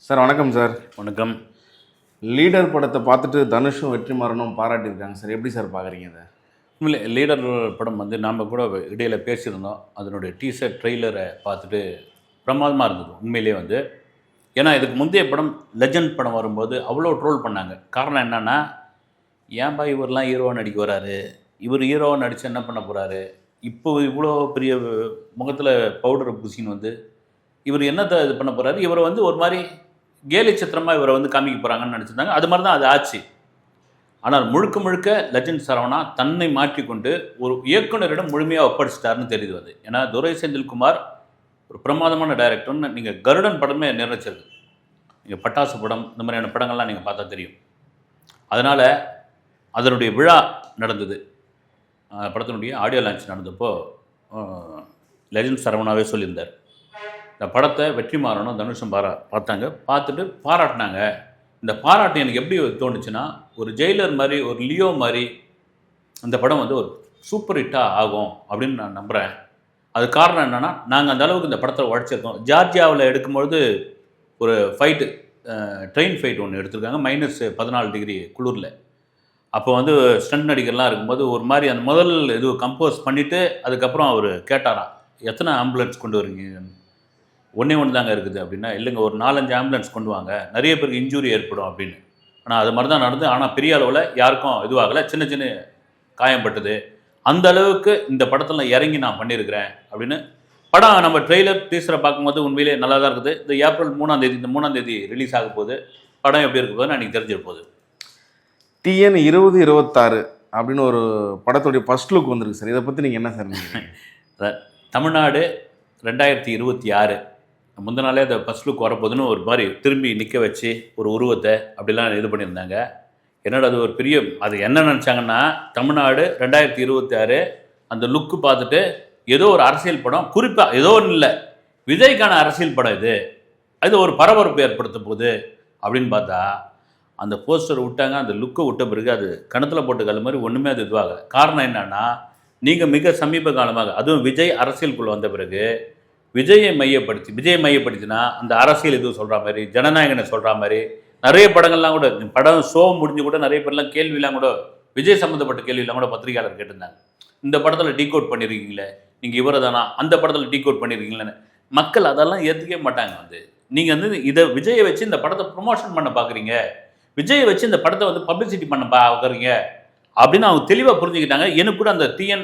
Sir வணக்கம் sir. வணக்கம். Leader படத்தை பார்த்துட்டு தனுஷும் வெற்றிமாறனும் பாராட்டியிருக்காங்க சார். எப்படி சார் பார்க்குறீங்க இதை? உண்மையிலே லீடர் படம் நாம் கூட இடையில் பேசியிருந்தோம். அதனுடைய டீசர் ட்ரெய்லரை பார்த்துட்டு பிரமாதமாக இருந்தது உண்மையிலே. ஏன்னா இதுக்கு முந்தைய படம் லெஜண்ட் படம் வரும்போது அவ்வளோ ட்ரோல் பண்ணாங்க. காரணம் என்னென்னா, ஏன்பா இவரெலாம் ஹீரோவாக நடிக்க வராரு, இவர் ஹீரோவாக நடித்து என்ன பண்ண போகிறாரு, இப்போ இவ்வளோ பெரிய முகத்தில் பவுடரை பூசின்னு இவர் என்னத்தை இது பண்ண போகிறாரு, இவரை ஒரு மாதிரி கேலி சித்திரமாக இவரை காமிக்க போகிறாங்கன்னு நினச்சிருந்தாங்க. அது மாதிரி தான் அது ஆச்சு. ஆனால் முழுக்க முழுக்க லெஜண்ட் சரவணா தன்னை மாற்றிக்கொண்டு ஒரு இயக்குனரிடம் முழுமையாக ஒப்படைச்சிட்டாருன்னு தெரியுது. ஏன்னா துரை செந்தில்குமார் ஒரு பிரமாதமான டைரக்டர்னு நீங்கள் கருடன் படமே நிர்ணயிச்சிருக்கு. நீங்கள் பட்டாசு படம் இந்த மாதிரியான படங்கள்லாம் நீங்கள் பார்த்தா தெரியும். அதனால் அதனுடைய விழா நடந்தது. படத்தினுடைய ஆடியோ லான்ச் நடந்தப்போ லெஜண்ட் சரவணாவே சொல்லியிருந்தார், இந்த படத்தை வெற்றிமாறனும் தனுஷும் பார்த்தாங்க, பார்த்துட்டு பாராட்டினாங்க. இந்த பாராட்டு எனக்கு எப்படி தோணுச்சுன்னா, ஒரு ஜெயிலர் மாதிரி, ஒரு லியோ மாதிரி அந்த படம் ஒரு சூப்பர் ஹிட்டாக ஆகும் அப்படின்னு நான் நம்புகிறேன். அது காரணம் என்னென்னா, நாங்கள் அந்த அளவுக்கு இந்த படத்தை உழைச்சிருக்கோம். ஜார்ஜியாவில் எடுக்கும்பொழுது ஒரு ஃபைட்டு, ட்ரெயின் ஃபைட் ஒன்று எடுத்திருக்காங்க, -14 டிகிரி குளிரில். அப்போ ஸ்டண்ட் நடிகர்லாம் இருக்கும்போது ஒரு மாதிரி அந்த முதல் இது கம்போஸ் பண்ணிவிட்டு அதுக்கப்புறம் அவர் கேட்டாராம், எத்தனை ஆம்புலன்ஸ் கொண்டு வரீங்க? ஒன்றே ஒன்று தாங்க இருக்குது அப்படின்னா, இல்லைங்க ஒரு 4-5 ஆம்புலன்ஸ் கொண்டு வாங்க, நிறைய பேருக்கு இன்ஜூரி ஏற்படும் அப்படின்னு. ஆனால் அது மாதிரி தான் நடந்து, ஆனால் பெரிய அளவில் யாருக்கும் இதுவாகலை, சின்ன சின்ன காயம்பட்டது. அந்த அளவுக்கு இந்த படத்தில் இறங்கி நான் பண்ணியிருக்கிறேன் அப்படின்னு. படம் நம்ம ட்ரெய்லர் டீசரை பார்க்கும்போது உண்மையிலே நல்லா தான் இருக்குது. இந்த ஏப்ரல் 3ஆம் தேதி, இந்த 3ஆம் தேதி ரிலீஸ் ஆக போகுது. படம் எப்படி இருக்க போகுதுன்னு எனக்கு தெரிஞ்சிட போகுது. TN 2026 அப்படின்னு ஒரு படத்துடைய ஃபர்ஸ்ட் லுக் வந்திருக்கு சார். இதை பற்றி நீங்கள் என்ன சார் நினைக்கிறீங்க? தமிழ்நாடு 2026 முந்தின நாளே அந்த ஃபர்ஸ்ட் லுக் வரப்போகுதுன்னு ஒரு மாதிரி திரும்பி நிற்க வச்சு ஒரு உருவத்தை அப்படிலாம் இது பண்ணியிருந்தாங்க. என்னோட அது ஒரு பெரிய, அது என்ன நினச்சாங்கன்னா, தமிழ்நாடு 2026 அந்த லுக்கு பார்த்துட்டு ஏதோ ஒரு அரசியல் படம், குறிப்பாக ஏதோ ஒன்றும் இல்லை, விஜய்க்கான அரசியல் படம் இது ஒரு பரபரப்பு ஏற்படுத்த போகுது அப்படின்னு பார்த்தா, அந்த போஸ்டர் விட்டாங்க. அந்த லுக்கை விட்ட பிறகு அது கணத்தில் போட்ட கல் மாதிரி ஒன்றுமே அது இதுவாகலை. காரணம் என்னென்னா, நீங்கள் மிக சமீப காலமாக, அதுவும் விஜய் அரசியலுக்குள்ளே வந்த பிறகு விஜயை மையப்படுத்தினா அந்த அரசியல் எதுவும் சொல்கிற மாதிரி, ஜனநாயகனை சொல்கிற மாதிரி நிறைய படங்கள்லாம் கூட, படம் ஷோ முடிஞ்சு கூட நிறைய பேர்லாம் கேள்விலாம் கூட, விஜய் சம்மந்தப்பட்ட கேள்வியெல்லாம் கூட பத்திரிகையாளர் கேட்டிருந்தாங்க. இந்த படத்தில் டீகோட் பண்ணியிருக்கீங்களே, நீங்கள் இவரை தானா, அந்த படத்தில் டீகோட் பண்ணியிருக்கீங்களேன்னு. மக்கள் அதெல்லாம் ஏற்றுக்கவே மாட்டாங்க. நீங்கள் இதை விஜயை வச்சு இந்த படத்தை ப்ரொமோஷன் பண்ண பார்க்குறீங்க, விஜயை வச்சு இந்த படத்தை பப்ளிசிட்டி பண்ண பார்க்குறீங்க அப்படின்னு அவங்க தெளிவாக புரிஞ்சுக்கிட்டாங்க. எனக்கு கூட அந்த TN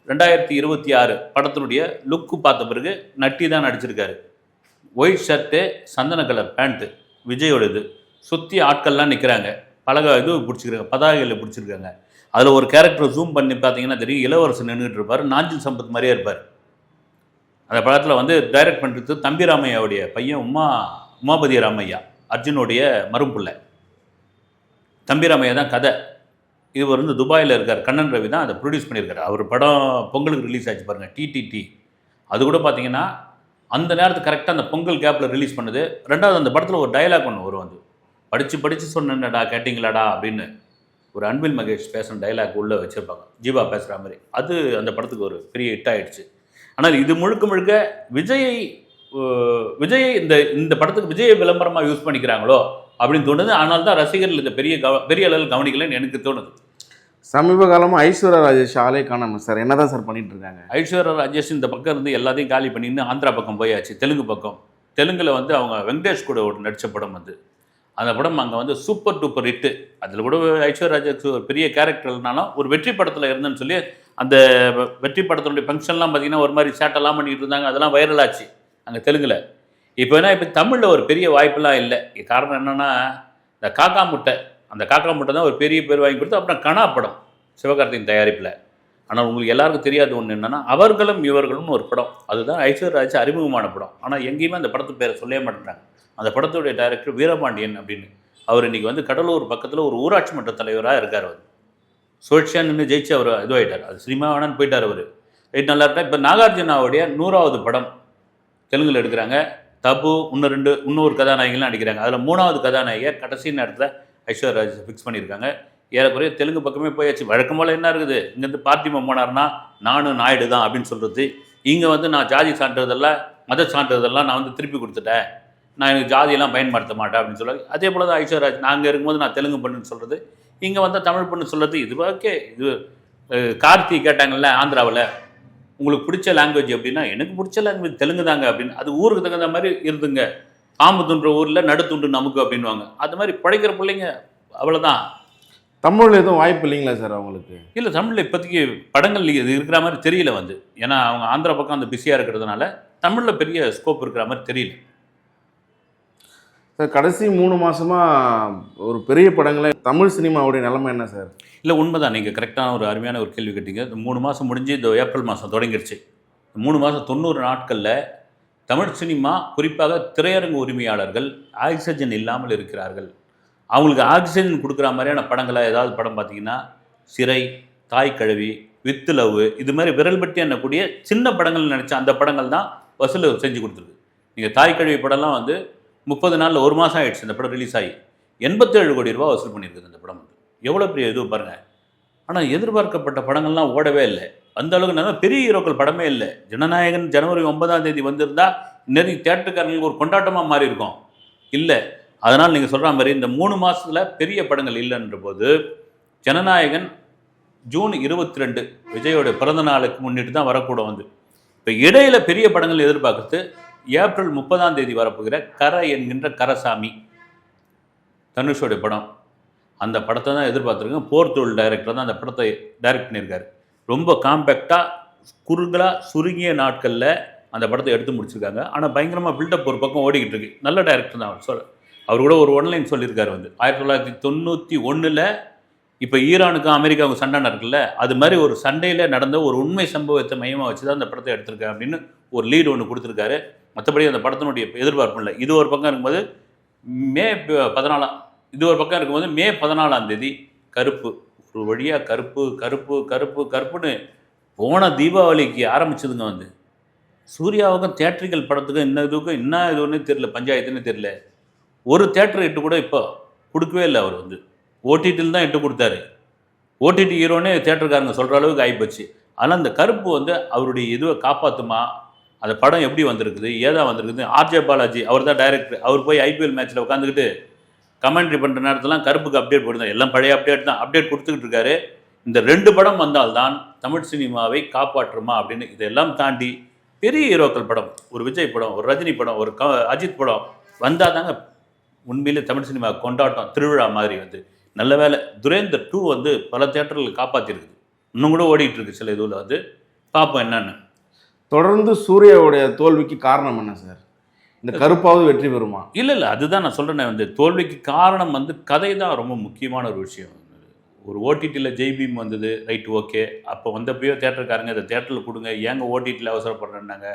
2026 படத்தினுடைய லுக்கு பார்த்த பிறகு நட்டி தான் நடிச்சிருக்காரு. ஒயிட் ஷர்ட்டு, சந்தன கலர் பேண்ட்டு, விஜயோட இது சுற்றி ஆட்கள்லாம் நிற்கிறாங்க, இது பிடிச்சிருக்காங்க, பதாகைகளை பிடிச்சிருக்காங்க. அதில் ஒரு கேரக்டர் ஜூம் பண்ணி பார்த்தீங்கன்னா தெரியும், இளவரசன் நின்றுட்டு இருப்பார், நாஞ்சில் சம்பத் மாதிரியே இருப்பார். அந்த படத்தில் டைரக்ட் பண்ணுறது தம்பி ராமையாவுடைய பையன் உமாபதி ராமையா, அர்ஜுனுடைய மரும்பிள்ளை. தம்பி ராமையா தான் கதை. இவர் துபாயில் இருக்கார், கண்ணன் ரவி தான் அதை ப்ரொடியூஸ் பண்ணியிருக்காரு. அவர் படம் பொங்கலுக்கு ரிலீஸ் ஆச்சு பாருங்கள், TTT. அது கூட பார்த்தீங்கன்னா அந்த நேரத்துக்கு கரெக்டாக அந்த பொங்கல் கேப்பில் ரிலீஸ் பண்ணுது. ரெண்டாவது அந்த படத்தில் ஒரு டைலாக் ஒன்று வரும், படித்து சொன்னேன்டா கேட்டிங்களாடா அப்படின்னு ஒரு அன்பில் மகேஷ் பேசுகிற டைலாக் உள்ளே வச்சுருப்பாங்க, ஜீவா பேசுகிற மாதிரி. அது அந்த படத்துக்கு ஒரு பெரிய ஹிட் ஆகிடுச்சு. ஆனால் இது முழுக்க முழுக்க விஜயை இந்த படத்துக்கு விஜயை விளம்பரமாக யூஸ் பண்ணிக்கிறாங்களோ அப்படின்னு தோணுது. ஆனால் தான் ரசிகர்கள் இந்த பெரிய அளவில் கவனிக்கலன்னு எனக்கு தோணுது. சமீப காலமாக ஐஸ்வர்யா ராஜேஷ் ஆளே காணாமல் சார். என்ன தான் சார் பண்ணிட்டு இருக்காங்க? ஐஸ்வர்யா ராஜேஷ் இந்த பக்கம் இருந்து எல்லாத்தையும் காலி பண்ணின்னு ஆந்திரா பக்கம் போயாச்சு, தெலுங்கு பக்கம். தெலுங்கில் அவங்க வெங்கடேஷ் கூட ஒரு நடித்த படம் அந்த படம் அங்கே சூப்பர் டூப்பர் ஹிட்டு. அதில் கூட ஐஸ்வர்யா ராஜேஷ் ஒரு பெரிய கேரக்டர்னாலும் ஒரு வெற்றி படத்தில் இருந்தேன்னு சொல்லி அந்த வெற்றி படத்தினுடைய ஃபங்க்ஷன்லாம் பார்த்திங்கன்னா ஒரு மாதிரி சேட்டெல்லாம் பண்ணிக்கிட்டு இருந்தாங்க. அதெல்லாம் வைரல் ஆச்சு அங்கே தெலுங்கில். இப்போ தமிழில் ஒரு பெரிய வாய்ப்பெல்லாம் இல்லை. காரணம் என்னென்னா, இந்த காக்கா முட்டை, அந்த காக்கா முட்டை தான் ஒரு பெரிய பேர் வாங்கி கொடுத்து. அப்புறம் கனா படம் சிவகார்த்தியின் தயாரிப்பில். ஆனால் உங்களுக்கு எல்லாருக்கும் தெரியாத ஒன்று என்னென்னா, அவர்களும் இவர்களும் ஒரு படம், அதுதான் ஐஸ்வர்யா ராஜேஷ் அறிமுகமான படம். ஆனால் எங்கேயுமே அந்த படத்து பேரை சொல்லவே மாட்டேங்கிறாங்க. அந்த படத்துடைய டைரக்டர் வீரபாண்டியன் அப்படின்னு. அவர் இன்றைக்கி கடலூர் பக்கத்தில் ஒரு ஊராட்சி மன்ற தலைவராக இருக்கார். அவர் சுழற்சியாக நின்று ஜெயிச்சு அவர் இதுவாகிட்டார். அது சினிமா வேணான்னு போயிட்டார் அவர். ரைட், நல்லா இருக்கா. இப்போ நாகார்ஜுனாவுடைய 100வது படம் தெலுங்கில் எடுக்கிறாங்க. தபு, இன்னொரு கதாநாயகிலாம் நடிக்கிறாங்க. அதில் 3வது கதாநாயகியை கடைசி நேரத்தில் ஐஸ்வர்யா ராஜேஷ் ஃபிக்ஸ் பண்ணியிருக்காங்க. ஏறக்குறைய தெலுங்கு பக்கமே போயாச்சு. வழக்கம் போல் என்ன இருக்குது, இங்கேருந்து பார்த்திபன் போனார்னா நானும் நாயுடு தான் அப்படின்னு சொல்கிறது. இங்கே நான் ஜாதி சான்றிதழெல்லாம் மத சான்றிதழெல்லாம் நான் திருப்பி கொடுத்துட்டேன், நான் எனக்கு ஜாதியெல்லாம் பயன்படுத்த மாட்டேன் அப்படின்னு சொல்லுவாங்க. அதே போல் தான் ஐஸ்வர்யாராஜ் நாங்கள் இருக்கும்போது நான் தெலுங்கு பொண்ணுன்னு சொல்கிறது, இங்கே வந்தால் தமிழ் பொண்ணு சொல்கிறது. இது ஓகே. இது கார்த்தி கேட்டாங்கல்ல ஆந்திராவில், உங்களுக்கு பிடிச்ச லாங்குவேஜ் அப்படின்னா, எனக்கு பிடிச்ச லாங்குவேஜ் தெலுங்கு தாங்க அப்படின்னு. அது ஊருக்கு தகுந்த மாதிரி இருந்துங்க. பாம்பு துண்டுற ஊரில் நடுத்துண்டு நமக்கு அப்படின்வாங்க. அது மாதிரி படைக்கிற பிள்ளைங்க அவ்வளோதான். தமிழில் எதுவும் வாய்ப்பு இல்லைங்களா சார் அவங்களுக்கு? இல்லை, தமிழில் இப்போதைக்கு படங்கள் இது இருக்கிற மாதிரி தெரியல வந்து. ஏன்னா அவங்க ஆந்திரா பக்கம் அந்த பிஸியாக இருக்கிறதுனால தமிழில் பெரிய ஸ்கோப் இருக்கிற மாதிரி தெரியல. சார் கடைசி 3 மாதமாக ஒரு பெரிய படங்களே தமிழ் சினிமாவுடைய நிலைமை என்ன சார்? இல்லை, உண்மைதான். நீங்கள் கரெக்டான ஒரு அருமையான ஒரு கேள்வி கேட்டீங்க. இந்த 3 மாதம் முடிஞ்சு இந்த ஏப்ரல் மாதம் தொடங்கிடுச்சு. 3 மாதம் 90 நாட்களில் தமிழ் சினிமா, குறிப்பாக திரையரங்கு உரிமையாளர்கள் ஆக்சிஜன் இல்லாமல் இருக்கிறார்கள். அவங்களுக்கு ஆக்சிஜன் கொடுக்குற மாதிரியான படங்களை ஏதாவது படம் பார்த்தீங்கன்னா, சிறை, தாய் கழுவி, வித்து லவ், இது மாதிரி விரல் பட்டி எண்ணக்கூடிய சின்ன படங்கள் நினச்சா அந்த படங்கள் தான் வசூல் செஞ்சு கொடுத்துருக்கு. நீங்கள் தாய் கழுவி படம்லாம் வந்து 30 நாளில் 1 மாதம் ஆகிடுச்சு இந்த படம் ரிலீஸ் ஆகி 87 கோடி ரூபா வசூல் பண்ணியிருக்குது இந்த படம் வந்து. எவ்வளோ பெரிய இது பாருங்கள். ஆனால் எதிர்பார்க்கப்பட்ட படங்கள்லாம் ஓடவே இல்லை. அந்த அளவுக்கு நல்ல பெரிய ஹீரோக்கள் படமே இல்லை. ஜனநாயகன் ஜனவரி 9ஆம் தேதி வந்திருந்தால் நிறைய தேட்டருக்காரங்களுக்கு ஒரு கொண்டாட்டமாக மாறி இருக்கும். இல்லை. அதனால் நீங்கள் சொல்கிற மாதிரி இந்த 3 மாதத்தில் பெரிய படங்கள் இல்லைன்ற போது, ஜனநாயகன் ஜூன் 22 விஜயோட பிறந்த நாளுக்கு முன்னிட்டு தான் வரக்கூட வந்து. இப்போ இடையில பெரிய படங்கள் எதிர்பார்க்குறது ஏப்ரல் 30ஆம் தேதி வரப்போகிற கரை என்கின்ற கரசாமி தனுஷோடைய படம். அந்த படத்தை தான் எதிர்பார்த்துருக்கேன். போர்த்தொழில் டைரக்டர் தான் அந்த படத்தை டைரக்ட் பண்ணியிருக்காரு. ரொம்ப காம்பேக்டாக குறுகலாக சுருங்கிய நாட்களில் அந்த படத்தை எடுத்து முடிச்சிருக்காங்க. ஆனால் பயங்கரமாக பில்டப் ஒரு பக்கம் ஓடிக்கிட்டு இருக்கு. நல்ல டைரக்டர் தான். அவர் கூட ஒரு ஒன்லைன் சொல்லியிருக்காரு வந்து 1991 இப்போ ஈரானுக்கும் அமெரிக்காவுக்கும் சண்டை நடக்குல்ல, அது மாதிரி ஒரு சண்டையில் நடந்த ஒரு உண்மை சம்பவத்தை மையமாக வச்சு தான் அந்த படத்தை எடுத்திருக்கேன் அப்படின்னு ஒரு லீடு ஒன்று கொடுத்துருக்காரு. மற்றபடி அந்த படத்தினுடைய எதிர்பார்ப்பு இல்லை. இது ஒரு பக்கம் இருக்கும்போது மே 14 இது ஒரு பக்கம் இருக்கும்போது மே 14ஆம் தேதி கருப்பு, ஒரு வழியாக கருப்பு கருப்பு கருப்பு கருப்புன்னு போன தீபாவளிக்கு ஆரம்பிச்சதுங்க வந்து. சூர்யாவுக்கும் தியேட்டரிக்கல் படத்துக்கும் என்ன இது ஒன்றும் தெரியல, பஞ்சாயத்துன்னு தெரியல. ஒரு தியேட்டர் இட்டு கூட இப்போ கொடுக்கவே இல்லை. அவர் வந்து ஓடிடியில் தான் இட்டு கொடுத்தாரு. ஓடிடி ஹீரோனே தியேட்டருக்காரங்க சொல்கிற அளவுக்கு ஆகிப்போச்சு. ஆனால் அந்த கருப்பு வந்து அவருடைய இதுவை காப்பாற்றுமா, அந்த படம் எப்படி வந்திருக்குது, ஏதா வந்திருக்குது. ஆர்ஜே பாலாஜி அவர் தான் டைரக்டர். அவர் போய் ஐபிஎல் மேட்ச்சில் உட்காந்துக்கிட்டு கமெண்ட்ரி பண்ணுற நேரத்துலாம் கருப்புக்கு அப்டேட் போட்டுருந்தார். எல்லாம் பழைய அப்டேட் தான், அப்டேட் கொடுத்துக்கிட்டு இருக்காரு. இந்த 2 படம் வந்தால்தான் தமிழ் சினிமாவை காப்பாற்றுமா அப்படின்னு. இதெல்லாம் தாண்டி பெரிய ஹீரோக்கள் படம், ஒரு விஜய் படம், ஒரு ரஜினி படம், ஒரு அஜித் படம் வந்தால் தாங்க உண்மையிலே தமிழ் சினிமா கொண்டாட்டம், திருவிழா மாதிரி வந்து. நல்ல வேலை துரேந்தர் 2 வந்து பல தியேட்டர்கள் காப்பாற்றிருக்குது. இன்னும் கூட ஓடிட்டு இருக்கு சில இதுவில் வந்து. பார்ப்போம் என்னன்னு. தொடர்ந்து சூர்யாவுடைய தோல்விக்கு காரணம் என்ன சார்? இந்த கருப்பாவது வெற்றி பெறுமா? இல்லை, அதுதான் நான் சொல்கிறேன் வந்து. தோல்விக்கு காரணம் வந்து கதை தான் ரொம்ப முக்கியமான ஒரு விஷயம். ஒரு ஓடிடியில் ஜெய்பீம் வந்தது, ரைட், ஓகே. அப்போ வந்தப்பயோ தேட்டருக்காரங்க இதை தேட்டரில் கொடுங்க, ஏங்க ஓடிடியில் அவசரப்படுறேன்னாங்க.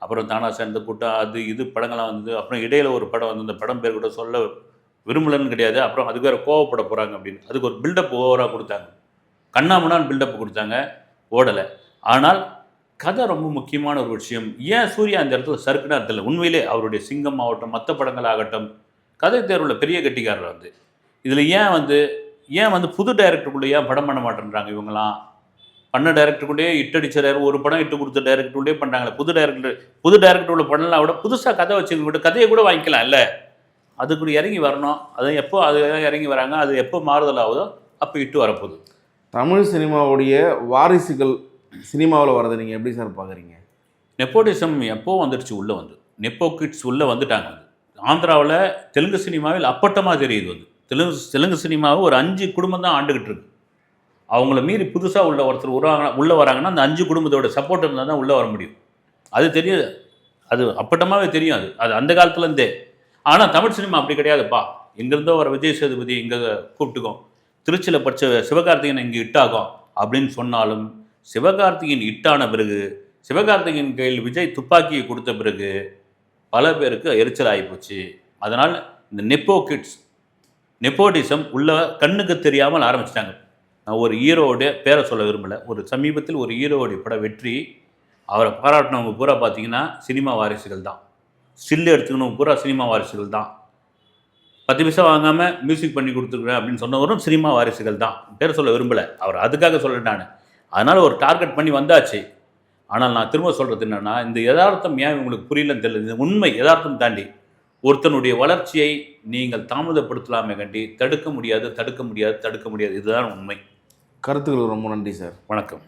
அப்புறம் தானா சேர்ந்த கூட்டம், அது இது படங்கள்லாம் வந்தது. அப்புறம் இடையில ஒரு படம் வந்து, அந்த படம் பேர் கூட சொல்ல விரும்பலன்னு கிடையாது. அப்புறம் அதுக்கு வேறு கோவப்பட போகிறாங்க அப்படின்னு அதுக்கு ஒரு பில்டப் ஓவராக கொடுத்தாங்க. கண்ணாமண்ணான்னு பில்டப் கொடுத்தாங்க, ஓடலை. ஆனால் கதை ரொம்ப முக்கியமான ஒரு விஷயம். ஏன் சூர்யா அந்த இடத்துல சறுக்குனா தெரியல. உண்மையிலே அவருடைய சிங்கம் ஆகட்டும், மற்ற படங்கள் ஆகட்டும், கதை தேர்வில் பெரிய கட்டிக்காரர் வந்து. இதில் ஏன் வந்து புது டைரக்டருக்குள்ளே ஏன் படம் பண்ண மாட்டேன்றாங்க இவங்களாம்? பண்ண டைரக்டருக்குள்ளேயே இட்டடிச்சார், ஒரு படம் இட்டு கொடுத்த டைரக்டருக்குள்ளேயே பண்ணுறாங்களே. புது டைரக்டர் உள்ள பண்ணலாம் விட புதுசாக கதை வச்சுக்கிட்டு கதையை கூட வாங்கிக்கலாம் இல்லை? அதுக்குள்ள இறங்கி வரணும். அது எப்போ அது இறங்கி வராங்க, அது எப்போ மாறுதல் ஆகுதோ அப்போ இட்டு வரப்போகுது. தமிழ் சினிமாவுடைய வாரிசுகள் சினிமாவில் வரதை நீங்கள் எப்படி சார் பார்க்குறீங்க? நெப்போட்டிசம் எப்போ வந்துடுச்சு உள்ளே வந்து. நெப்போ கிட்ஸ் உள்ளே வந்துட்டாங்க வந்து. ஆந்திராவில் தெலுங்கு சினிமாவில் அப்பட்டமாக தெரியுது வந்து. தெலுங்கு சினிமாவை ஒரு 5 குடும்பம் தான் ஆண்டுகிட்டு இருக்கு. அவங்கள மீறி புதுசாக ஒருத்தர் உள்ளே வராங்கன்னா அந்த 5 குடும்பத்தோட சப்போர்ட் இருந்தால் தான் உள்ளே வர முடியும். அது தெரியுது, அது அப்பட்டமாகவே தெரியும். அது அந்த காலத்துலேருந்தே. ஆனால் தமிழ் சினிமா அப்படி கிடையாதுப்பா. எங்கேருந்தோ வர விஜய் சேதுபதி இங்கே கூப்பிட்டுக்கோம், திருச்சியில் படித்த சிவகார்த்திகேயன் இங்கே இட்டாகும் அப்படின்னு சொன்னாலும், சிவகார்த்திகேயன் இட்டான பிறகு, சிவகார்த்திகேயன் கையில் விஜய் துப்பாக்கியை கொடுத்த பிறகு பல பேருக்கு எரிச்சல் ஆகிப்போச்சு. அதனால் இந்த நெப்போட்டிசம் உள்ள கண்ணுக்கு தெரியாமல் ஆரம்பிச்சிட்டாங்க. நான் ஒரு ஹீரோவோட பேரை சொல்ல விரும்பலை. ஒரு சமீபத்தில் ஒரு ஹீரோவோடைய பட வெற்றி, அவரை பாராட்டினவங்க பூரா பார்த்தீங்கன்னா சினிமா வாரிசுகள் தான். ஸ்டில் எடுத்துக்கணும் பூரா சினிமா வாரிசுகள் தான். 10 பைசா வாங்காமல் மியூசிக் பண்ணி கொடுத்துருக்குறேன் அப்படின்னு சொன்னவரும் சினிமா வாரிசுகள் தான். பேர் சொல்ல விரும்பலை, அவர் அதுக்காக சொல்லிட்டானு. அதனால் ஒரு டார்கெட் பண்ணி வந்தாச்சு. ஆனால் நான் திரும்ப சொல்கிறது என்னென்னா, இந்த யதார்த்தம் ஏன் உங்களுக்கு புரியலன்னு தெரியல. இந்த உண்மை யதார்த்தம் தாண்டி ஒருத்தனுடைய வளர்ச்சியை நீங்கள் தாமதப்படுத்தலாமே கண்டி தடுக்க முடியாது, தடுக்க முடியாது, தடுக்க முடியாது. இதுதான் உண்மை. கருத்துக்களுக்கு ரொம்ப நன்றி சார். வணக்கம்.